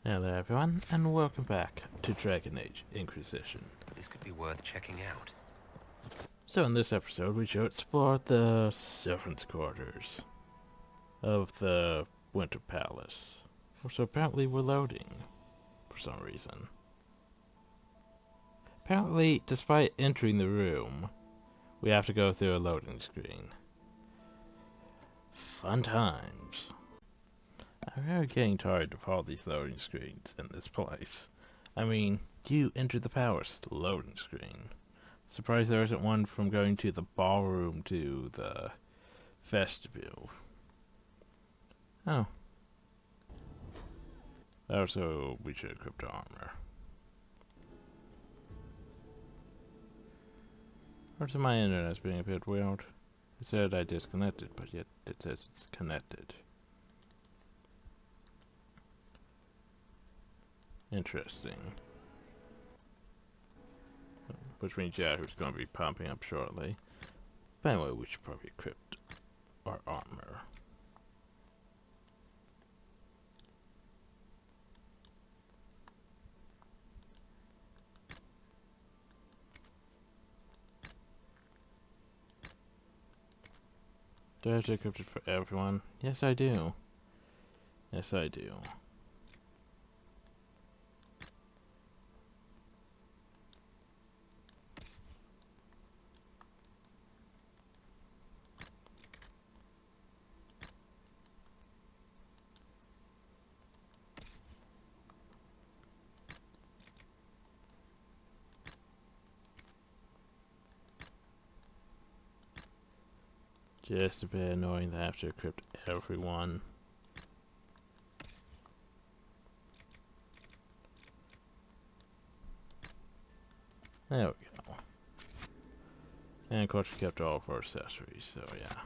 Hello everyone, and welcome back to Dragon Age Inquisition. This could be worth checking out. So in this episode we shall explore the servants' quarters of the Winter Palace. So apparently we're loading, for some reason. Apparently, despite entering the room, we have to go through a loading screen. Fun times. I'm really getting tired of all these loading screens in this place. I mean, you enter the palace, loading screen. Surprised there isn't one from going to the ballroom to the vestibule. Oh. Also, we should equip the armor. Parts of my internet's being a bit weird. It said I disconnected, but yet it says it's connected. Interesting. Which means Yahoo's going to be pumping up shortly. But anyway, we should probably equip our armor. Do I have to equip it for everyone? Yes, I do. Yes, I do. Just a bit annoying that I have to equip everyone. There we go. And of course we kept all of our accessories, so yeah.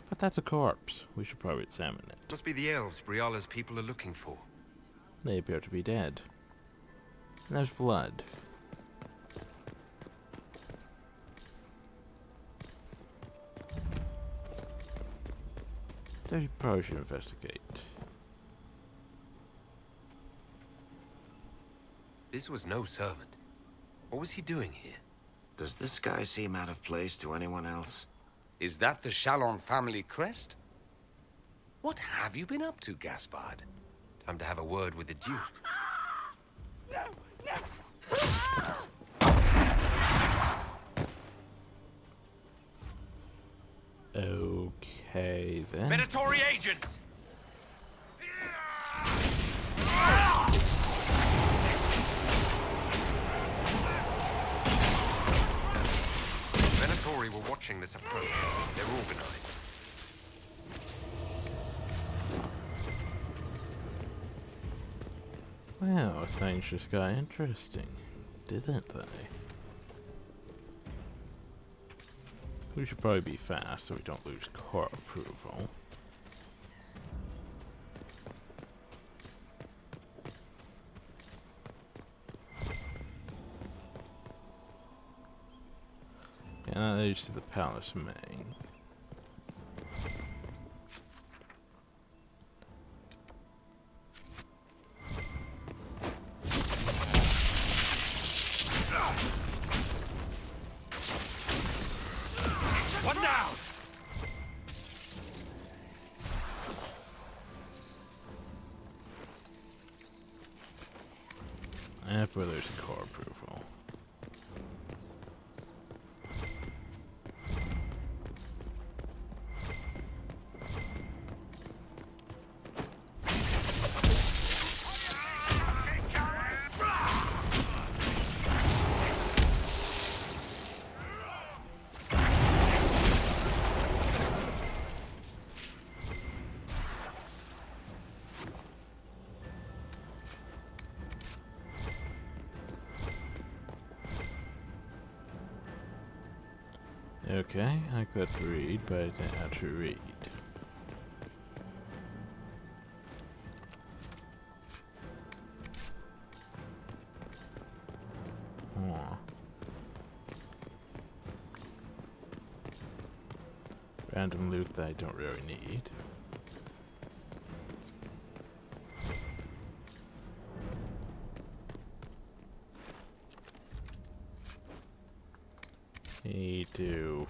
But that's a corpse. We should probably examine it. Must be the elves Briala's people are looking for. They appear to be dead. And there's blood. So you probably should investigate. This was no servant. What was he doing here? Does this guy seem out of place to anyone else? Is that the Shalon family crest? What have you been up to, Gaspard? Time to have a word with the Duke. Okay then. Predatory agents! Venatori were watching this approach. They're organized. Well, things just got interesting, didn't they? We should probably be fast so we don't lose core approval. And that leads to the palace main. One down! That's where there's core approval. Okay, I could read, but I didn't have to read. Huh. Random loot that I don't really need. Need to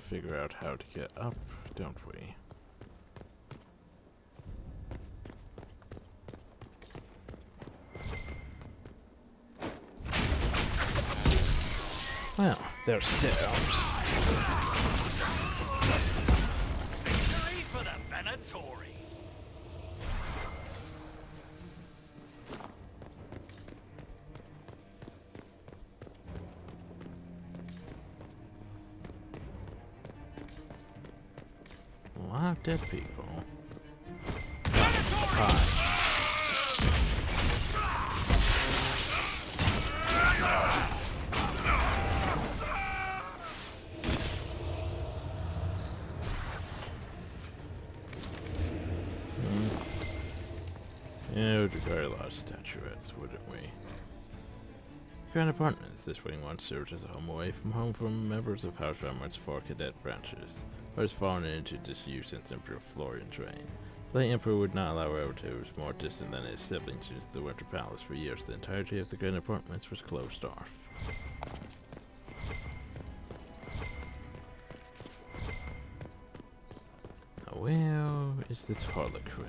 figure out how to get up, don't we? Well, there's stairs. Victory for the Venatori! A lot of dead people. Yeah, we'd require a lot of statuettes, wouldn't we? Grand Apartments. This wing once served as a home away from home for members of House Remort's 4 cadet branches, but has fallen into disuse since Emperor Florian's reign. The late Emperor would not allow relatives more distant than his siblings into the Winter Palace. For years, the entirety of the Grand Apartments was closed off. Where is this Harlequin?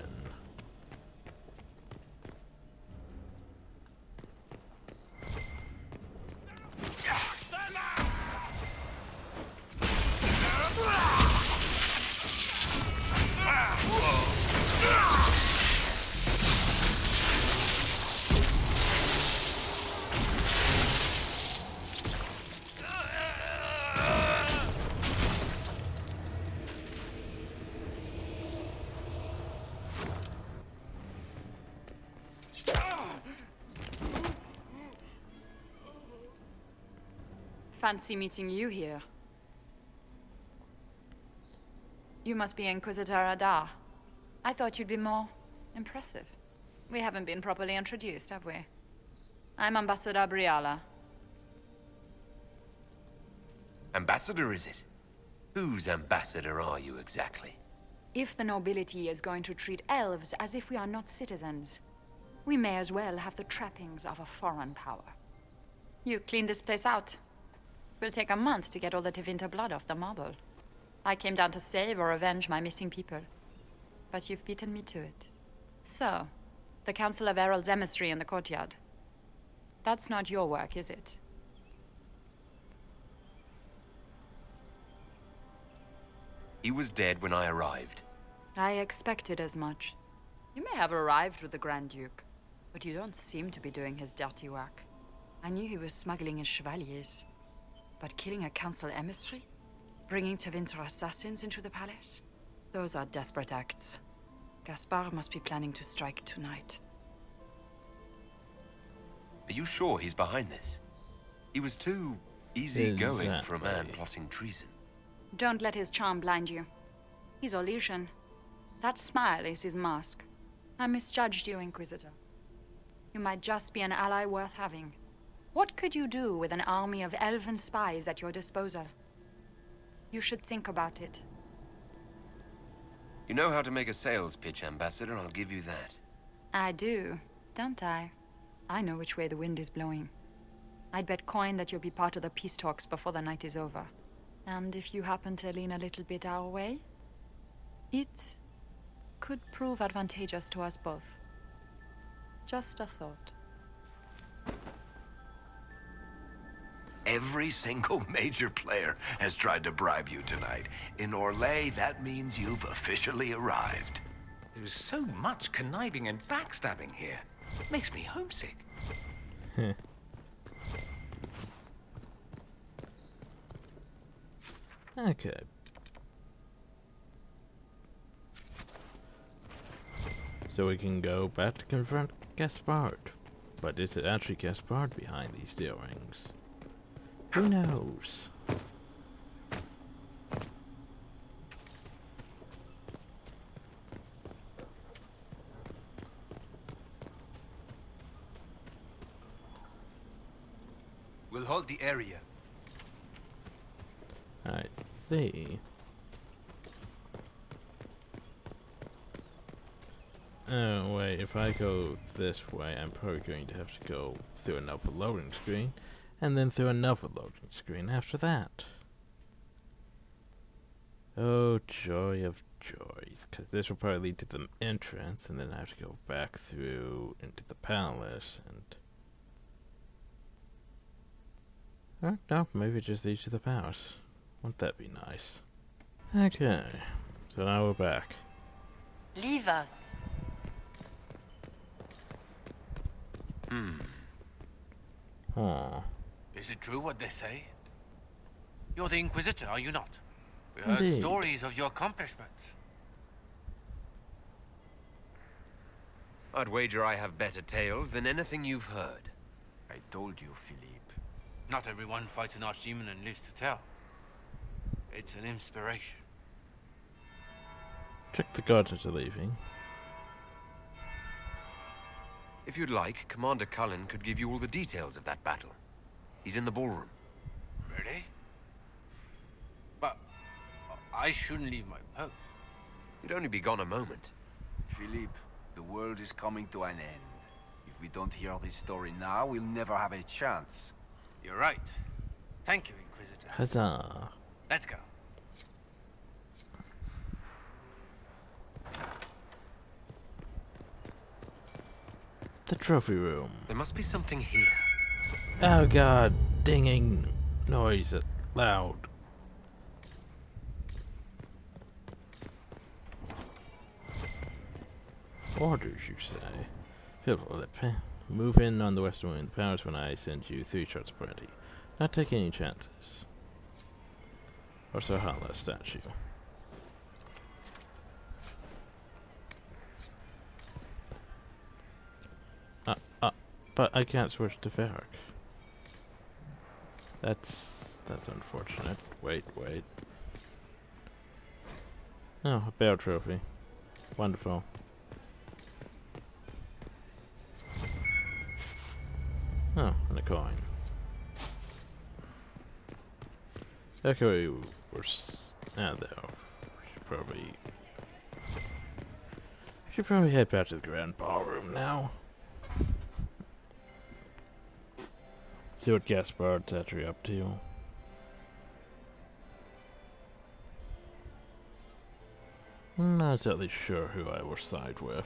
Fancy meeting you here. You must be Inquisitor Adar. I thought you'd be more impressive. We haven't been properly introduced, have we? I'm Ambassador Briala. Ambassador, is it? Whose ambassador are you exactly? If the nobility is going to treat elves as if we are not citizens, we may as well have the trappings of a foreign power. You clean this place out. Will take a month to get all the Tevinter blood off the marble. I came down to save or avenge my missing people. But you've beaten me to it. So, the Council of Herald's emissary in the courtyard. That's not your work, is it? He was dead when I arrived. I expected as much. You may have arrived with the Grand Duke, but you don't seem to be doing his dirty work. I knew he was smuggling his chevaliers. But killing a council emissary? Bringing Tevinter assassins into the palace? Those are desperate acts. Gaspard must be planning to strike tonight. Are you sure he's behind this? He was too easygoing for a man Exactly. plotting treason. Don't let his charm blind you. He's Orlesian. That smile is his mask. I misjudged you, Inquisitor. You might just be an ally worth having. What could you do with an army of elven spies at your disposal? You should think about it. You know how to make a sales pitch, Ambassador, I'll give you that. I do, don't I? I know which way the wind is blowing. I'd bet coin that you'll be part of the peace talks before the night is over. And if you happen to lean a little bit our way, it could prove advantageous to us both. Just a thought. Every single major player has tried to bribe you tonight. In Orlais, that means you've officially arrived. There's so much conniving and backstabbing here. It makes me homesick. Okay. So we can go back to confront Gaspard. But is it actually Gaspard behind these steel rings? Who knows? We'll hold the area. I see. Oh wait, if I go this way, I'm probably going to have to go through another loading screen. And then through another loading screen after that. Oh, joy of joys. Because this will probably lead to the entrance, and then I have to go back through into the palace, and... Oh, no, maybe it just leads to the palace. Wouldn't that be nice? Okay, so now we're back. Leave us. Aw. Is it true what they say? You're the Inquisitor, are you not? We heard Indeed. stories of your accomplishments. I'd wager I have better tales than anything you've heard. I told you, Philippe. Not everyone fights an archdemon and lives to tell. It's an inspiration. Check the guards into leaving. If you'd like, Commander Cullen could give you all the details of that battle. He's in the ballroom. Really? But I shouldn't leave my post. You'd only be gone a moment. Philippe, the world is coming to an end. If we don't hear this story now, we'll never have a chance. You're right. Thank you, Inquisitor. Huzzah. Let's go. The trophy room. There must be something here. Oh god, dinging noise loud. Orders, you say? Move in on the western wing of the palace when I send you 3 shots plenty. Not take any chances. Also a Hala statue. But I can't switch to Varric. That's unfortunate. Wait. Oh, a battle trophy. Wonderful. Oh, and a coin. Okay, we're there. We should probably head back to the grand ballroom now. See what Gaspard's actually up to. Not exactly sure who I will side with.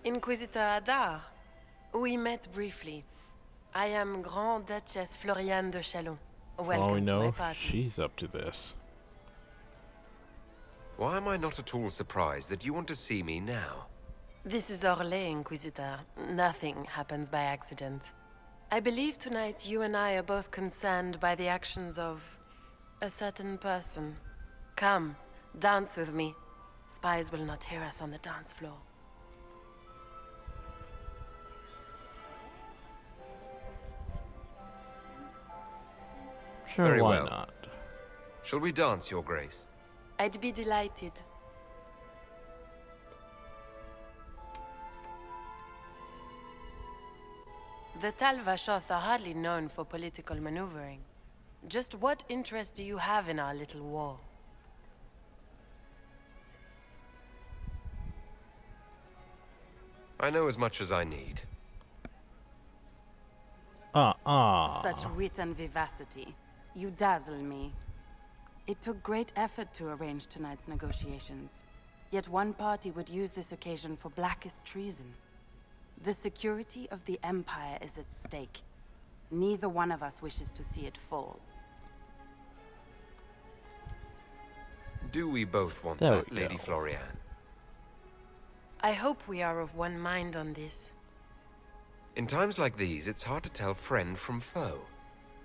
Inquisitor Adar. We met briefly. I am Grand Duchess Floriane de Chalon. Welcome All we to my know, party. she's up to this. Why am I not at all surprised that you want to see me now? This is Orlais, Inquisitor. Nothing happens by accident. I believe tonight you and I are both concerned by the actions of a certain person. Come, dance with me. Spies will not hear us on the dance floor. Sure, Very why well. not? Shall we dance, Your Grace? I'd be delighted. The Tal Vashoth are hardly known for political maneuvering. Just what interest do you have in our little war? I know as much as I need. Such wit and vivacity. You dazzle me. It took great effort to arrange tonight's negotiations. Yet one party would use this occasion for blackest treason. The security of the Empire is at stake. Neither one of us wishes to see it fall. Do we both want There that, we Lady go. Floriane? I hope we are of one mind on this. In times like these, it's hard to tell friend from foe.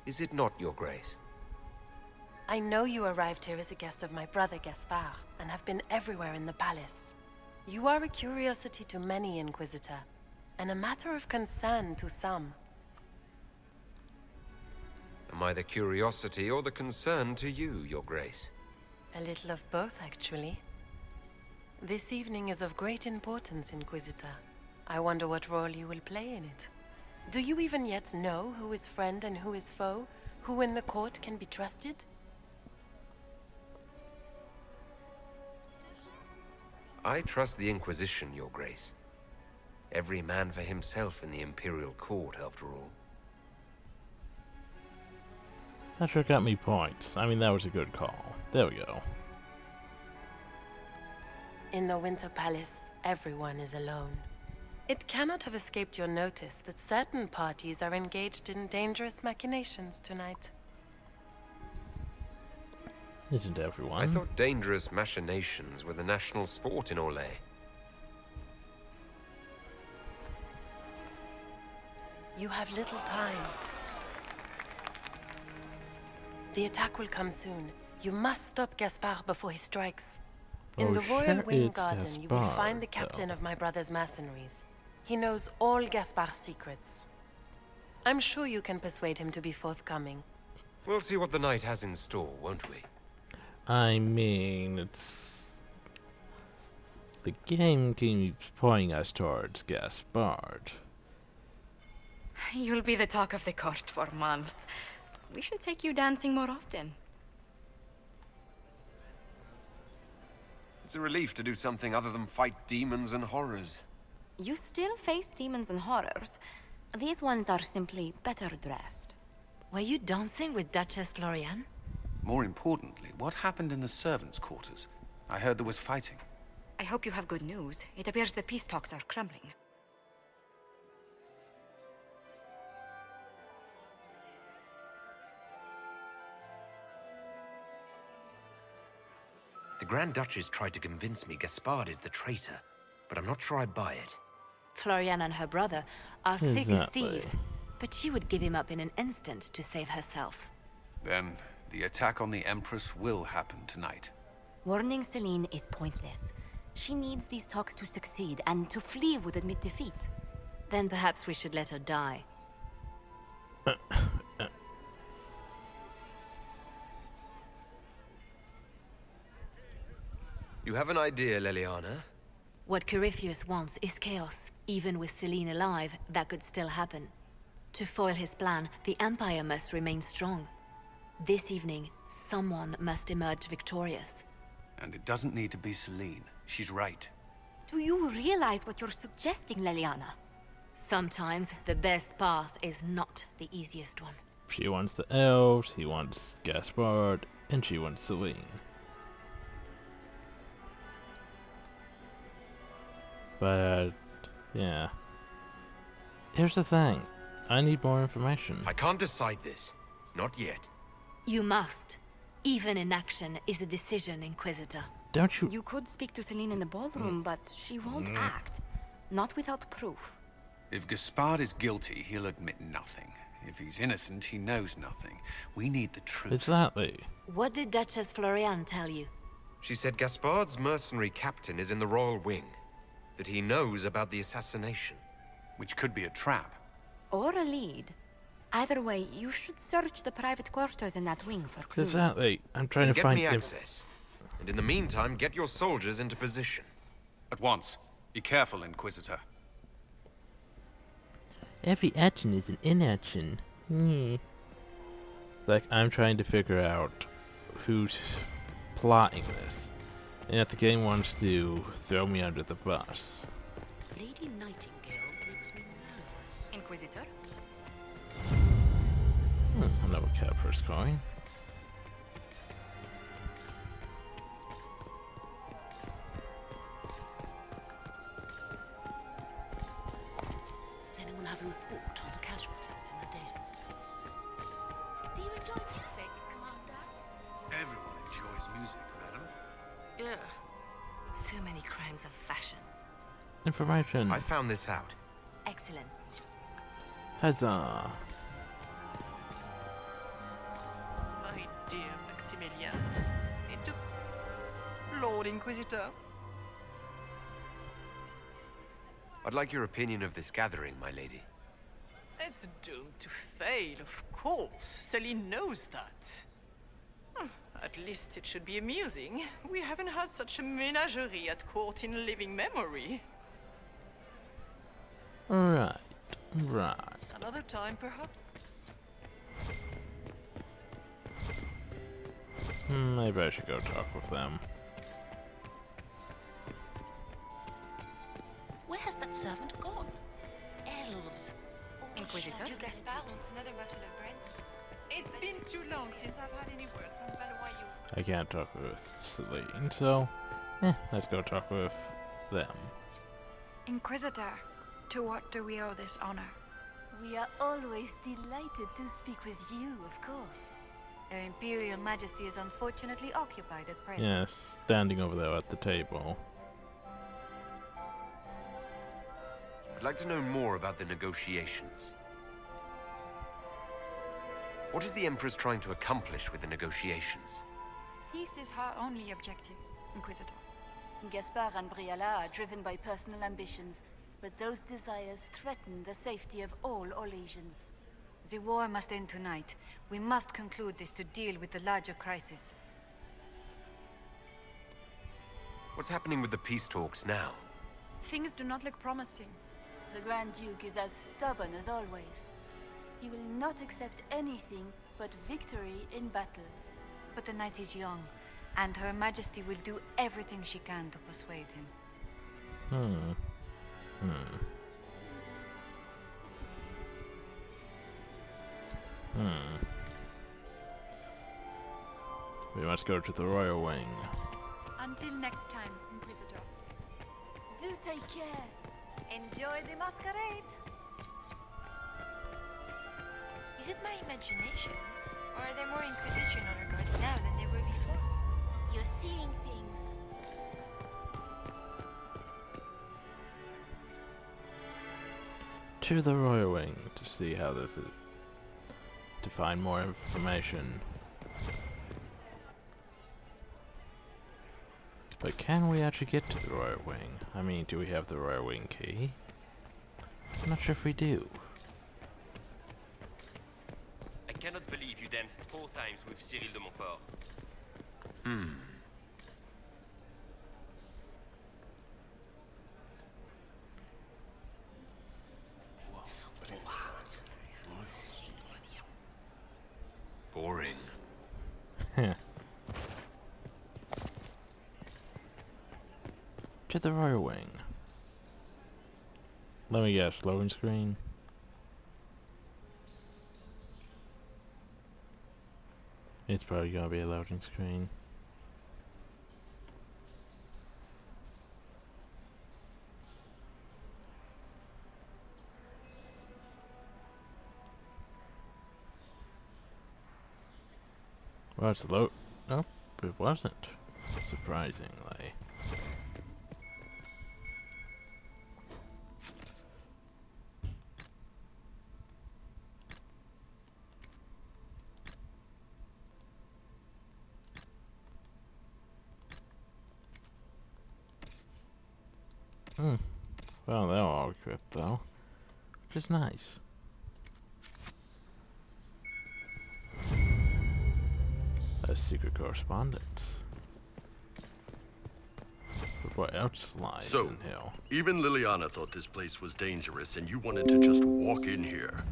Is it not, Your Grace? I know you arrived here as a guest of my brother Gaspard, and have been everywhere in the palace. You are a curiosity to many, Inquisitor, and a matter of concern to some. Am I the curiosity or the concern to you, Your Grace? A little of both, actually. This evening is of great importance, Inquisitor. I wonder what role you will play in it. Do you even yet know who is friend and who is foe? Who in the court can be trusted? I trust the Inquisition, Your Grace. Every man for himself in the Imperial Court, after all. That sure got me points. I mean, that was a good call. There we go. In the Winter Palace, everyone is alone. It cannot have escaped your notice that certain parties are engaged in dangerous machinations tonight. Isn't everyone? I thought dangerous machinations were the national sport in Orlais. You have little time. The attack will come soon. You must stop Gaspard before he strikes. In the Royal Wing Garden, you will find the captain of my brother's mercenaries. He knows all Gaspard's secrets. I'm sure you can persuade him to be forthcoming. We'll see what the night has in store, won't we? I mean, it's... The game keeps pointing us towards Gaspard. You'll be the talk of the court for months. We should take you dancing more often. It's a relief to do something other than fight demons and horrors. You still face demons and horrors. These ones are simply better dressed. Were you dancing with Duchess Florian? More importantly, what happened in the servants' quarters? I heard there was fighting. I hope you have good news. It appears the peace talks are crumbling. The Grand Duchess tried to convince me Gaspard is the traitor, but I'm not sure I buy it. Florian and her brother are thick as thieves, but she would give him up in an instant to save herself. Then, the attack on the Empress will happen tonight. Warning Celine is pointless. She needs these talks to succeed, and to flee would admit defeat. Then perhaps we should let her die. You have an idea, Leliana? What Corypheus wants is chaos. Even with Celine alive, that could still happen. To foil his plan, the Empire must remain strong. This evening, someone must emerge victorious. And it doesn't need to be Celine. She's right. Do you realize what you're suggesting, Leliana? Sometimes the best path is not the easiest one. She wants the elves, he wants Gaspard, and she wants Celine. But, yeah. Here's the thing. I need more information. I can't decide this. Not yet. You must. Even inaction is a decision, Inquisitor. Don't you... You could speak to Celine in the ballroom, but she won't act. Not without proof. If Gaspard is guilty, he'll admit nothing. If he's innocent, he knows nothing. We need the truth. Exactly. What did Duchess Florian tell you? She said Gaspard's mercenary captain is in the Royal Wing. That he knows about the assassination. Which could be a trap. Or a lead. Either way, you should search the private quarters in that wing for clues. Exactly. I'm trying to get find... me access. And in the meantime, get your soldiers into position. At once. Be careful, Inquisitor. Every action is an inaction. It's like I'm trying to figure out who's plotting this. And yet the game wants to throw me under the bus. Lady Nightingale makes me nervous. Inquisitor? Another cap first coin. Does anyone have a report on the casualties in the dance? Do you enjoy music, Commander? Everyone enjoys music, madam. Ugh. So many crimes of fashion. Information. I found this out. Excellent. Huzzah. My dear Maximilian. Lord Inquisitor. I'd like your opinion of this gathering, my lady. It's doomed to fail, of course. Celine knows that. At least it should be amusing. We haven't had such a menagerie at court in living memory. Right. Another time, perhaps? Maybe I should go talk with them. Where has that servant gone? Elves. Inquisitor? Gaspard wants another bottle of bread. It's been too long since I've had any word from Bioware. I can't talk with Celine, so let's go talk with them. Inquisitor, to what do we owe this honor? We are always delighted to speak with you, of course. Her Imperial Majesty is unfortunately occupied at present. Yes, standing over there at the table. I'd like to know more about the negotiations. What is the Empress trying to accomplish with the negotiations? Peace is her only objective, Inquisitor. Gaspard and Briala are driven by personal ambitions, but those desires threaten the safety of all Olesians. The war must end tonight. We must conclude this to deal with the larger crisis. What's happening with the peace talks now? Things do not look promising. The Grand Duke is as stubborn as always. He will not accept anything but victory in battle. But the night is young, and Her Majesty will do everything she can to persuade him. We must go to the Royal Wing. Until next time, Inquisitor. Do take care. Enjoy the masquerade. Is it my imagination? Or are there more Inquisition honor guards now than there were before? You're seeing things. To the Royal Wing to see how this is. To find more information. But can we actually get to the Royal Wing? I mean, do we have the Royal Wing key? I'm not sure if we do. I cannot believe you danced 4 times with Cyril de Montfort. Boring. To the Royal Wing. Let me guess, loading screen? It's probably gonna be a loading screen. Well, it's load. Nope, it wasn't. Surprisingly. Well, they're all equipped though, which is nice. A secret correspondence. But what else lies in here? Even Liliana thought this place was dangerous and you wanted to just walk in here.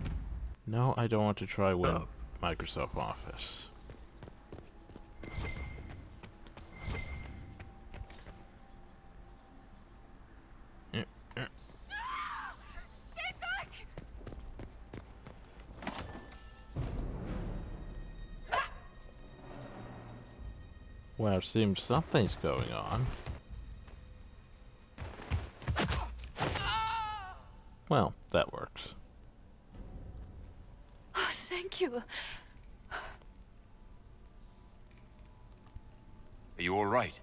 No, I don't want to try win Microsoft Office. Well, it seems something's going on. Well, that works. Oh, thank you. Are you all right?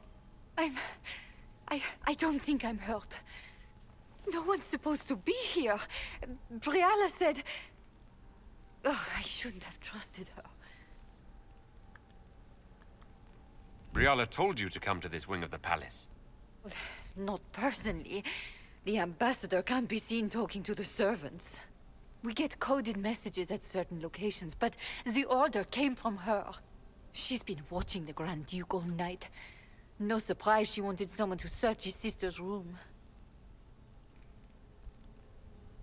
I don't think I'm hurt. No one's supposed to be here. Briala said... Oh, I shouldn't have trusted her. Briala told you to come to this wing of the palace. Well, not personally. The ambassador can't be seen talking to the servants. We get coded messages at certain locations, but the order came from her. She's been watching the Grand Duke all night. No surprise she wanted someone to search his sister's room.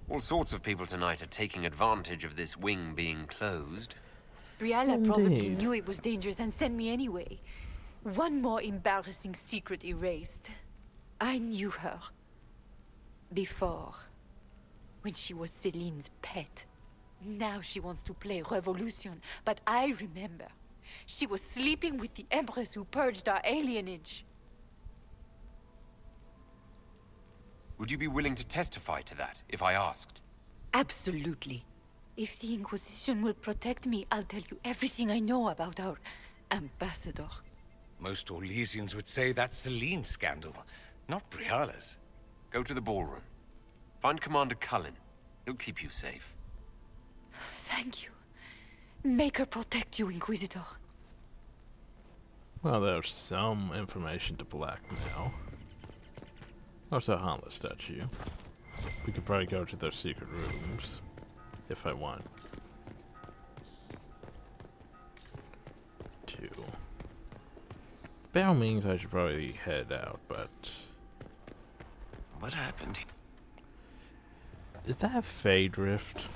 All sorts of people tonight are taking advantage of this wing being closed. Briala probably knew it was dangerous and sent me anyway. One more embarrassing secret erased. I knew her. Before. When she was Celine's pet. Now she wants to play revolution, but I remember. She was sleeping with the Empress who purged our alienage. Would you be willing to testify to that, if I asked? Absolutely. If the Inquisition will protect me, I'll tell you everything I know about our ambassador. Most Orlesians would say that's Celine's scandal, not Briala's. Go to the ballroom. Find Commander Cullen. He'll keep you safe. Thank you. Make her protect you, Inquisitor. Well, there's some information to blackmail. What's a harmless statue? We could probably go to their secret rooms, if I want to. By all means, I should probably head out, but... What happened? Is that Fade Rift?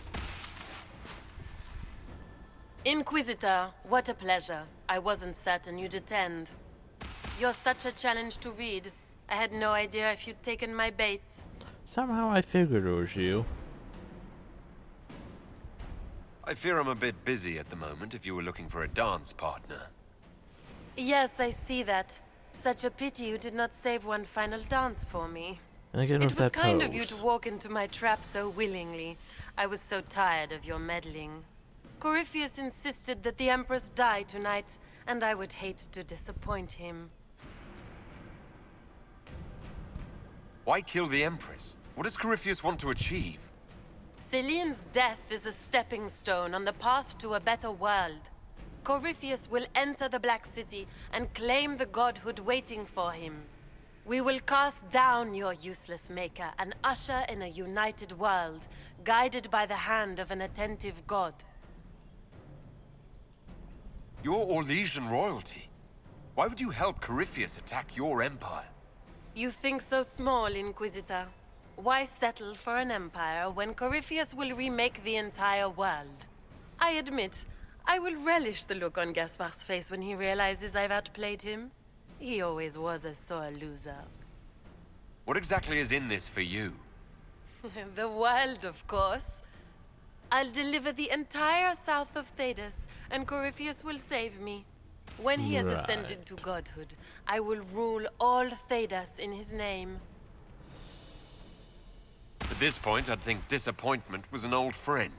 Inquisitor, what a pleasure. I wasn't certain you'd attend. You're such a challenge to read. I had no idea if you'd taken my bait. Somehow I figured it was you. I fear I'm a bit busy at the moment if you were looking for a dance partner. Yes, I see that. Such a pity you did not save one final dance for me. And again It with was that kind pose. of you to walk into my trap so willingly. I was so tired of your meddling. Corypheus insisted that the Empress die tonight, and I would hate to disappoint him. Why kill the Empress? What does Corypheus want to achieve? Celine's death is a stepping stone on the path to a better world. Corypheus will enter the Black City and claim the godhood waiting for him. We will cast down your useless maker and usher in a united world, guided by the hand of an attentive god. You're Orlesian royalty. Why would you help Corypheus attack your empire? You think so small, Inquisitor. Why settle for an empire when Corypheus will remake the entire world? I admit, I will relish the look on Gaspard's face when he realizes I've outplayed him. He always was a sore loser. What exactly is in this for you? The world, of course. I'll deliver the entire south of Thedas, and Corypheus will save me. When he has ascended to godhood, I will rule all Thedas in his name. At this point, I'd think disappointment was an old friend.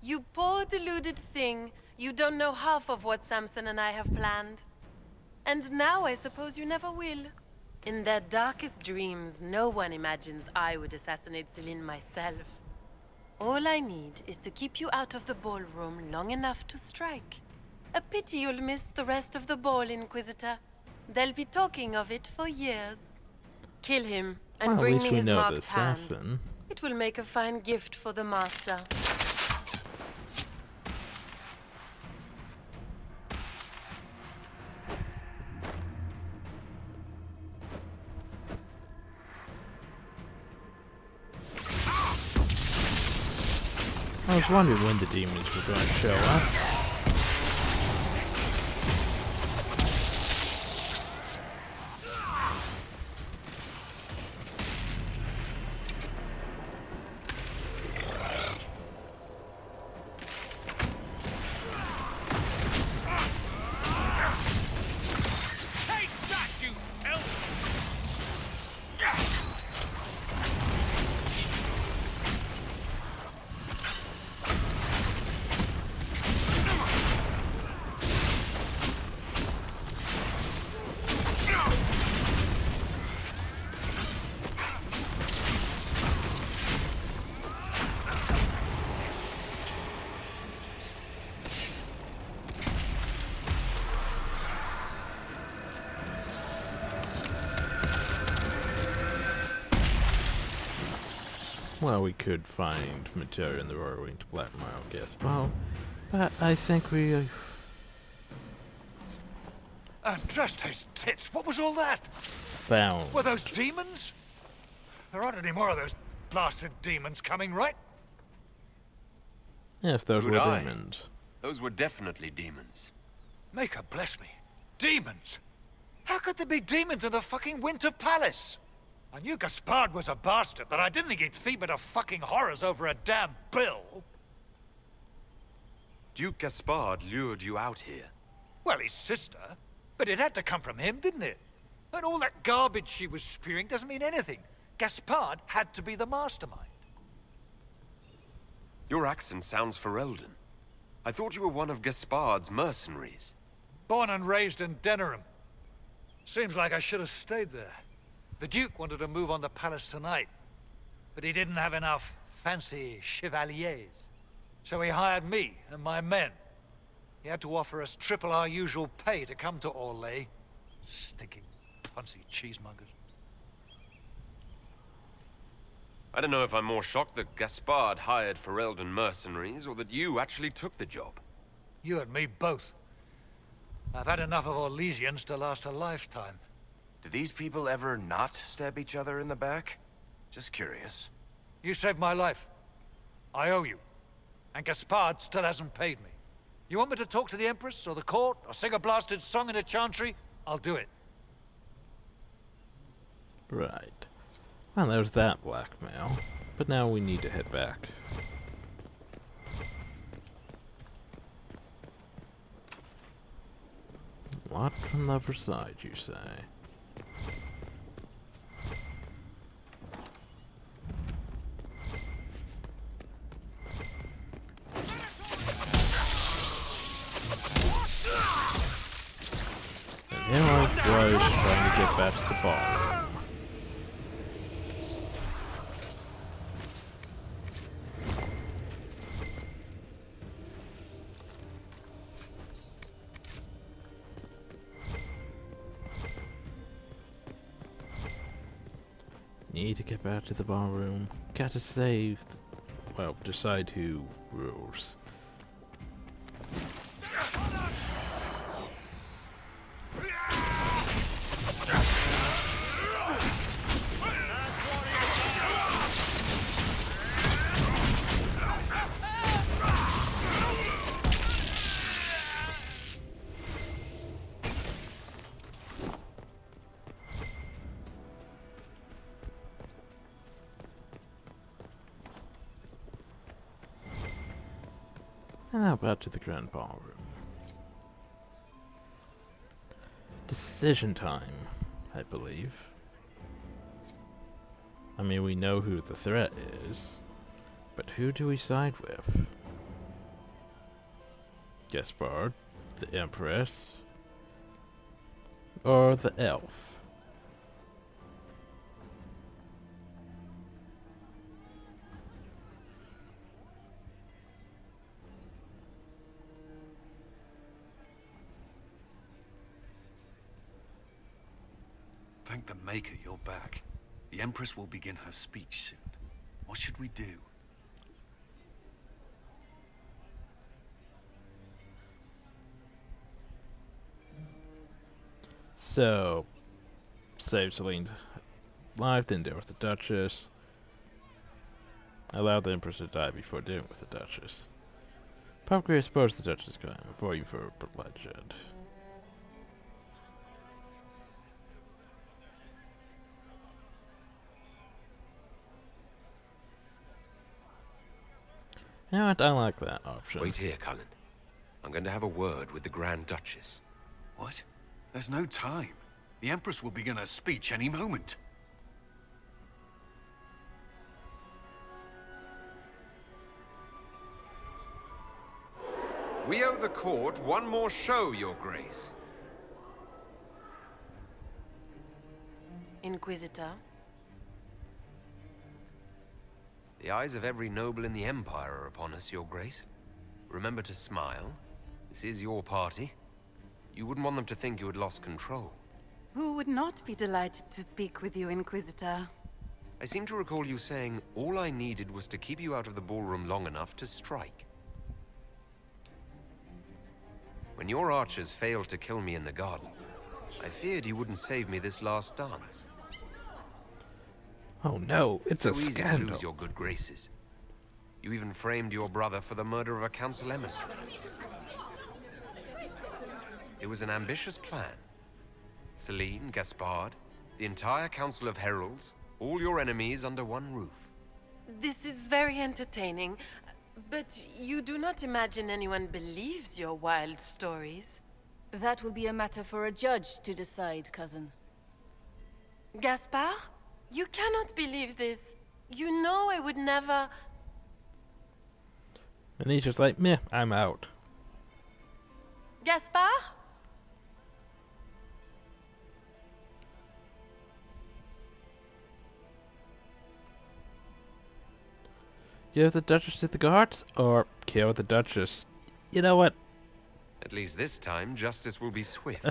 You poor deluded thing. You don't know half of what Samson and I have planned. And now I suppose you never will. In their darkest dreams, no one imagines I would assassinate Celine myself. All I need is to keep you out of the ballroom long enough to strike. A pity you'll miss the rest of the ball, Inquisitor. They'll be talking of it for years. Kill him and Well, bring at least me we his know the marked hand. assassin. It will make a fine gift for the Master. I was wondering when the demons were going to show up. Well, we could find material in the Royal Wing to blackmail, I guess. Well, but I think we... Trust his tits. What was all that? found. Were those demons? There aren't any more of those blasted demons coming, right? Yes, those Good were eye. demons. Those were definitely demons. Maker bless me. Demons? How could there be demons in the fucking Winter Palace? I knew Gaspard was a bastard, but I didn't think he'd feed me to fucking horrors over a damn bill. Duke Gaspard lured you out here. Well, his sister. But it had to come from him, didn't it? And all that garbage she was spewing doesn't mean anything. Gaspard had to be the mastermind. Your accent sounds Ferelden. I thought you were one of Gaspard's mercenaries. Born and raised in Denerim. Seems like I should have stayed there. The Duke wanted to move on the palace tonight, but he didn't have enough fancy chevaliers. So he hired me and my men. He had to offer us triple our usual pay to come to Orlais. Stinking punsy cheesemongers. I don't know if I'm more shocked that Gaspard hired Ferelden mercenaries or that you actually took the job. You and me both. I've had enough of Orlesians to last a lifetime. Do these people ever not stab each other in the back? Just curious. You saved my life. I owe you. And Gaspard still hasn't paid me. You want me to talk to the Empress or the court or sing a blasted song in a chantry? I'll do it. Right. Well, there's that blackmail. But now we need to head back. Lot from the other side, you say? And here I was trying to get back to the ballroom. Need to get back to the ballroom. Gotta save. Well, decide who rules. And now back to the grand ballroom. Decision time, I believe. I mean, we know who the threat is, but who do we side with? Gaspard, the Empress, or the elf? Thank the Maker you're back. The Empress will begin her speech soon. What should we do? So, save Celine's life, then deal with the Duchess. Allow the Empress to die before dealing with the Duchess. Probably expose the Duchess crime, avoid you for bloodshed. You know what? I like that option. Wait here, Cullen. I'm going to have a word with the Grand Duchess. What? There's no time. The Empress will begin her speech any moment. We owe the court one more show, Your Grace. Inquisitor? The eyes of every noble in the Empire are upon us, Your Grace. Remember to smile. This is your party. You wouldn't want them to think you had lost control. Who would not be delighted to speak with you, Inquisitor? I seem to recall you saying all I needed was to keep you out of the ballroom long enough to strike. When your archers failed to kill me in the garden, I feared you wouldn't save me this last dance. Oh no, it's a so easy scandal. to lose your good graces. You even framed your brother for the murder of a council emissary. It was an ambitious plan. Celine, Gaspard, the entire Council of Heralds, all your enemies under one roof. This is very entertaining. But you do not imagine anyone believes your wild stories? That will be a matter for a judge to decide, cousin. Gaspard? You cannot believe this. You know I would never... And he's just like, meh, I'm out. Gaspard? Give the Duchess to the guards, or kill the Duchess. You know what? At least this time, justice will be swift.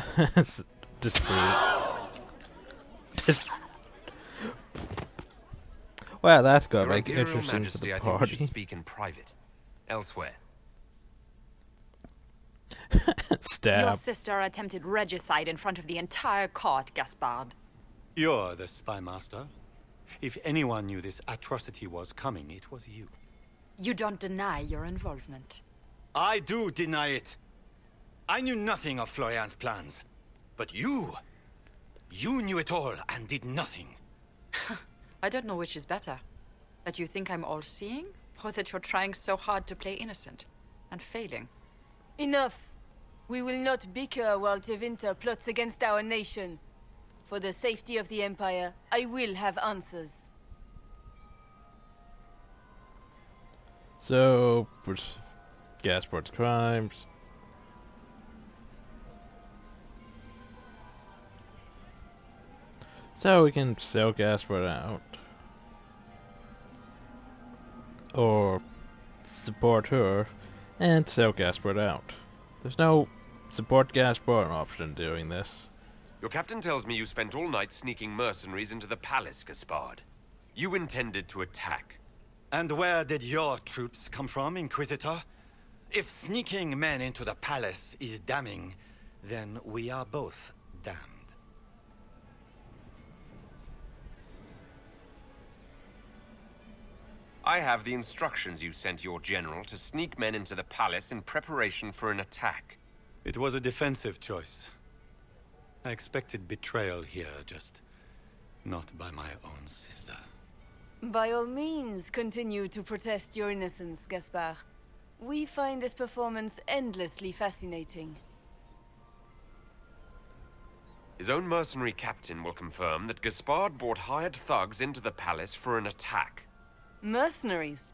Well, that's good. Your Like, Imperial interesting Majesty, for I the think we party. should speak in private. Elsewhere. Your Stab. sister attempted regicide in front of the entire court, Gaspard. You're the spy master. If anyone knew this atrocity was coming, it was you. You don't deny your involvement. I do deny it. I knew nothing of Florian's plans. But you knew it all and did nothing. I don't know which is better. That you think I'm all-seeing, or that you're trying so hard to play innocent and failing. Enough. We will not bicker while Tevinter plots against our nation. For the safety of the Empire, I will have answers. So, Gaspard's crimes. So we can sell Gaspard out. Or support her and sell Gaspard out. There's no support Gaspard option doing this. Your captain tells me you spent all night sneaking mercenaries into the palace, Gaspard. You intended to attack. And where did your troops come from, Inquisitor? If sneaking men into the palace is damning, then we are both damned. I have the instructions you sent your general to sneak men into the palace in preparation for an attack. It was a defensive choice. I expected betrayal here, just not by my own sister. By all means, continue to protest your innocence, Gaspard. We find this performance endlessly fascinating. His own mercenary captain will confirm that Gaspard brought hired thugs into the palace for an attack. Mercenaries?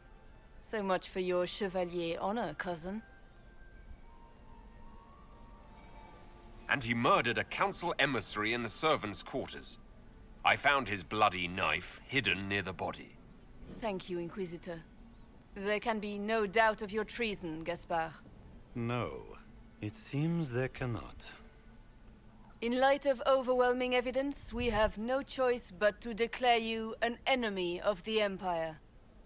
So much for your chevalier honor, cousin. And he murdered a council emissary in the servants' quarters. I found his bloody knife hidden near the body. Thank you, Inquisitor. There can be no doubt of your treason, Gaspard. No, it seems there cannot. In light of overwhelming evidence, we have no choice but to declare you an enemy of the Empire.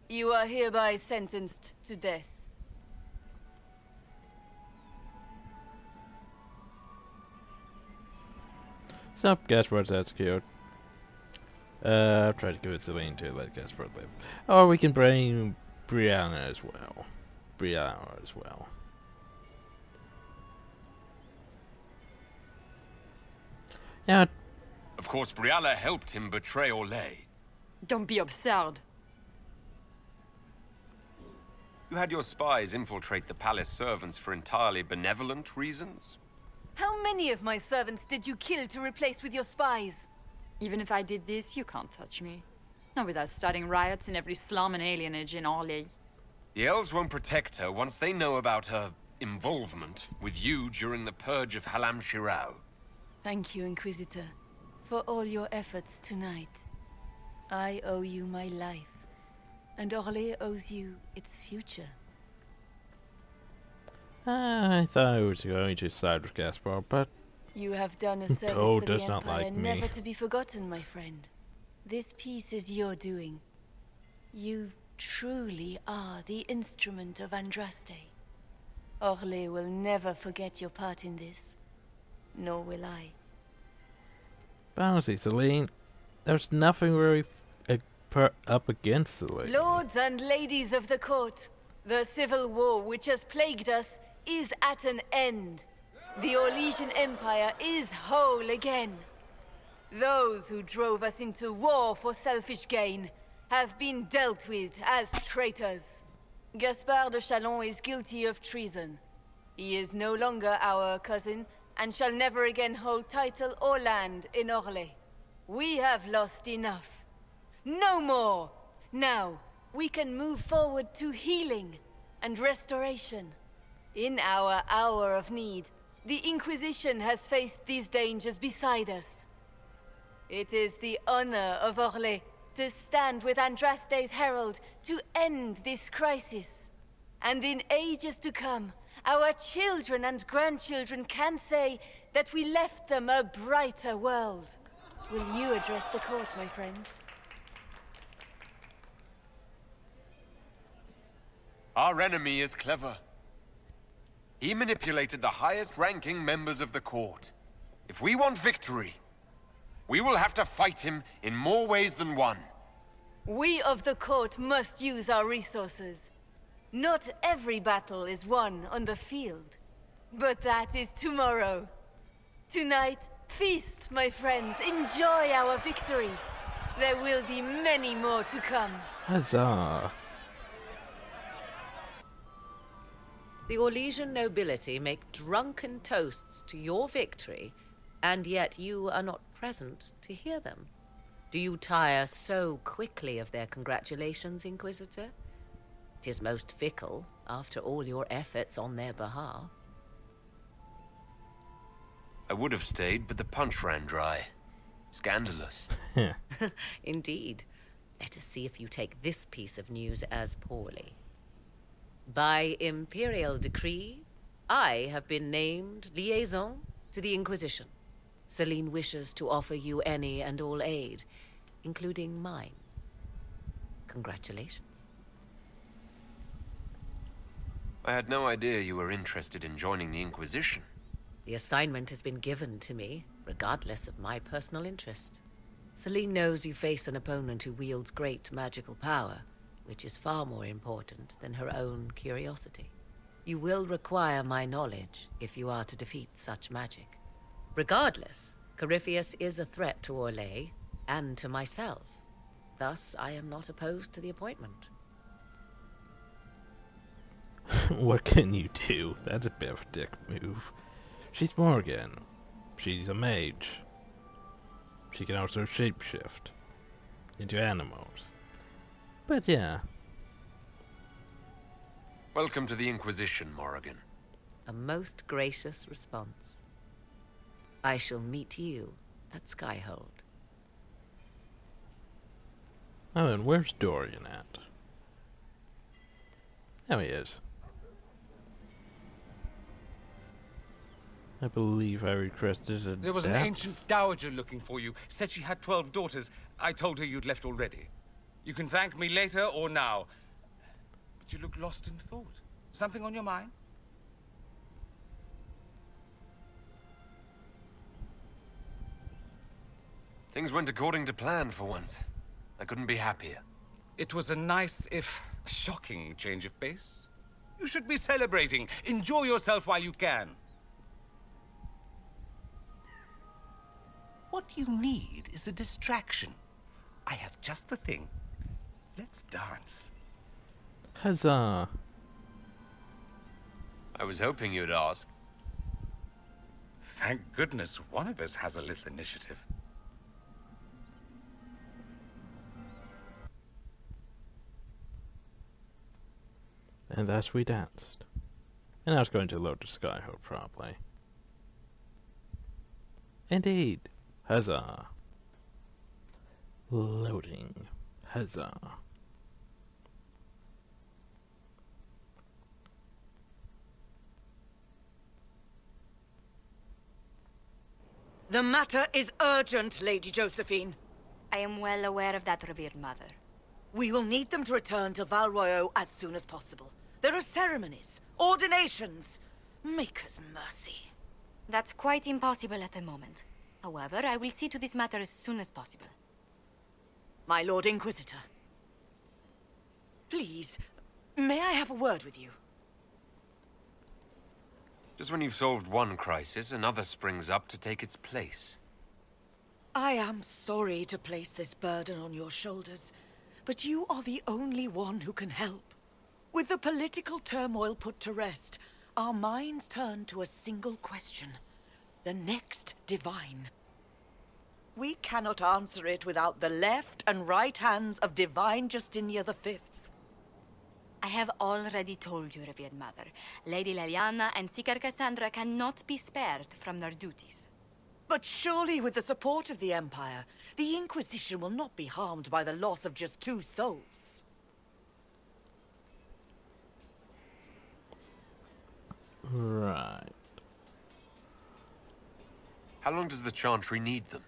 You are hereby sentenced to death. So, Gaspard's executed. Try to give it Celine to let Gaspard live. Or we can bring Brianna as well. Yeah. Of course, Brialla helped him betray Orlais. Don't be absurd. You had your spies infiltrate the palace servants for entirely benevolent reasons? How many of my servants did you kill to replace with your spies? Even if I did this, you can't touch me. Not without starting riots in every slum and alienage in Orlais. The elves won't protect her once they know about her involvement with you during the purge of Halam Shirao. Thank you, Inquisitor, for all your efforts tonight. I owe you my life, and Orlais owes you its future. I thought I was going to side with Gaspard, but You have done a service Code for the does not Empire like me. never to be forgotten, my friend. This piece is your doing. You truly are the instrument of Andraste. Orlais will never forget your part in this. Nor will I. honestly, Celine, there's nothing really up against Celine. Lords and ladies of the court, the civil war which has plagued us is at an end. The Orlesian Empire is whole again. Those who drove us into war for selfish gain have been dealt with as traitors. Gaspard de Chalon is guilty of treason. He is no longer our cousin, and shall never again hold title or land in Orlais. We have lost enough. No more! Now, we can move forward to healing and restoration. In our hour of need, the Inquisition has faced these dangers beside us. It is the honor of Orlais to stand with Andraste's herald to end this crisis. And in ages to come, our children and grandchildren can say that we left them a brighter world. Will you address the court, my friend? Our enemy is clever. He manipulated the highest-ranking members of the court. If we want victory, we will have to fight him in more ways than one. We of the court must use our resources. Not every battle is won on the field. But that is tomorrow. Tonight, feast, my friends. Enjoy our victory. There will be many more to come. Huzzah! The Orlesian nobility make drunken toasts to your victory, and yet you are not present to hear them. Do you tire so quickly of their congratulations, Inquisitor? 'Tis most fickle, after all your efforts on their behalf. I would have stayed, but the punch ran dry. Scandalous. Indeed. Let us see if you take this piece of news as poorly. By imperial decree, I have been named liaison to the Inquisition. Celine wishes to offer you any and all aid, including mine. Congratulations. I had no idea you were interested in joining the Inquisition. The assignment has been given to me, regardless of my personal interest. Celine knows you face an opponent who wields great magical power, which is far more important than her own curiosity. You will require my knowledge if you are to defeat such magic. Regardless, Corypheus is a threat to Orlais and to myself. Thus, I am not opposed to the appointment. What can you do? That's a bit of a dick move. She's Morgan. She's a mage. She can also shapeshift into animals. But yeah. Welcome to the Inquisition, Morrigan. A most gracious response. I shall meet you at Skyhold. Oh, and where's Dorian at? There he is. I believe I requested a There was an death. ancient dowager looking for you. Said she had 12 daughters. I told her you'd left already. You can thank me later or now. But you look lost in thought. Something on your mind? Things went according to plan for once. I couldn't be happier. It was a nice, if shocking, change of pace. You should be celebrating. Enjoy yourself while you can. What you need is a distraction. I have just the thing. Let's dance. Huzzah! I was hoping you'd ask. Thank goodness one of us has a little initiative. And thus we danced. And I was going to load the Skyhope probably. Indeed. Huzzah. Loading. Huzzah. The matter is urgent, Lady Josephine. I am well aware of that, revered mother. We will need them to return to Val Royeaux as soon as possible. There are ceremonies, ordinations. Maker's mercy. That's quite impossible at the moment. However, I will see to this matter as soon as possible. My Lord Inquisitor. Please, may I have a word with you? Just when you've solved one crisis, another springs up to take its place. I am sorry to place this burden on your shoulders, but you are the only one who can help. With the political turmoil put to rest, our minds turn to a single question. The next divine. We cannot answer it without the left and right hands of Divine Justinia V. I have already told you, Revered Mother. Lady Leliana and Seeker Cassandra cannot be spared from their duties. But surely with the support of the Empire, the Inquisition will not be harmed by the loss of just 2 souls. Right. How long does the Chantry need them?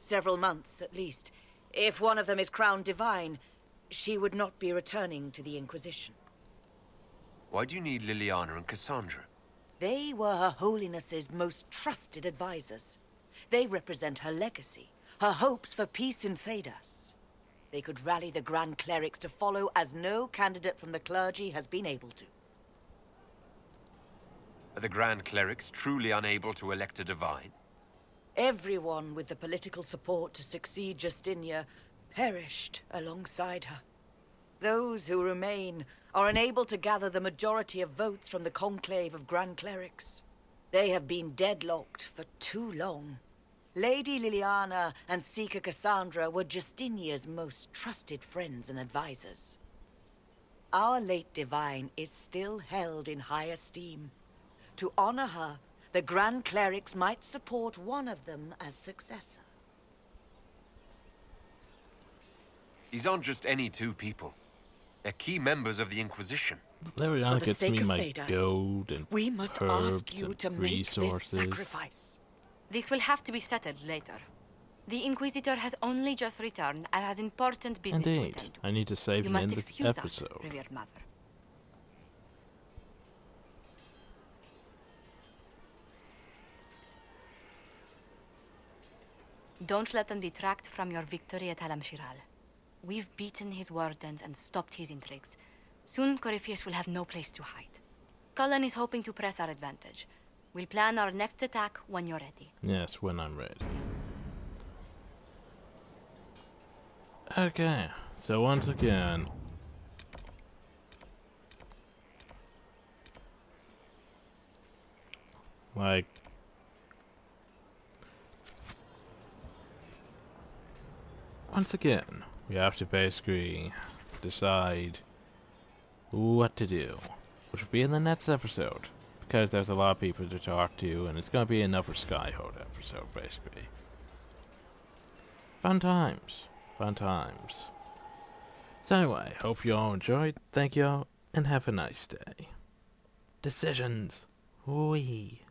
Several months, at least. If one of them is crowned divine, she would not be returning to the Inquisition. Why do you need Liliana and Cassandra? They were Her Holiness's most trusted advisors. They represent her legacy, her hopes for peace in Thedas. They could rally the Grand Clerics to follow as no candidate from the clergy has been able to. Are the Grand Clerics truly unable to elect a divine? Everyone with the political support to succeed Justinia perished alongside her. Those who remain are unable to gather the majority of votes from the conclave of Grand Clerics. They have been deadlocked for too long. Lady Liliana and Seeker Cassandra were Justinia's most trusted friends and advisors. Our late divine is still held in high esteem. To honor her, the Grand Clerics might support one of them as successor. These aren't just any 2 people. They're key members of the Inquisition. Liliana gets me my gold and we must herbs ask you and to make resources. this sacrifice. This will have to be settled later. The Inquisitor has only just returned and has important business to Indeed. attend to. I need to save You him must in the excuse episode. us, Revered Mother. Don't let them detract from your victory at Alam Shiral. We've beaten his wardens and stopped his intrigues. Soon, Corypheus will have no place to hide. Cullen is hoping to press our advantage. We'll plan our next attack when you're ready. Yes, when I'm ready. Okay, so once again... like... once again, we have to basically decide what to do, which will be in the next episode, because there's a lot of people to talk to, and it's going to be another Skyhold episode, basically. Fun times. Fun times. So anyway, hope you all enjoyed, thank you all, and have a nice day. Decisions. Wee.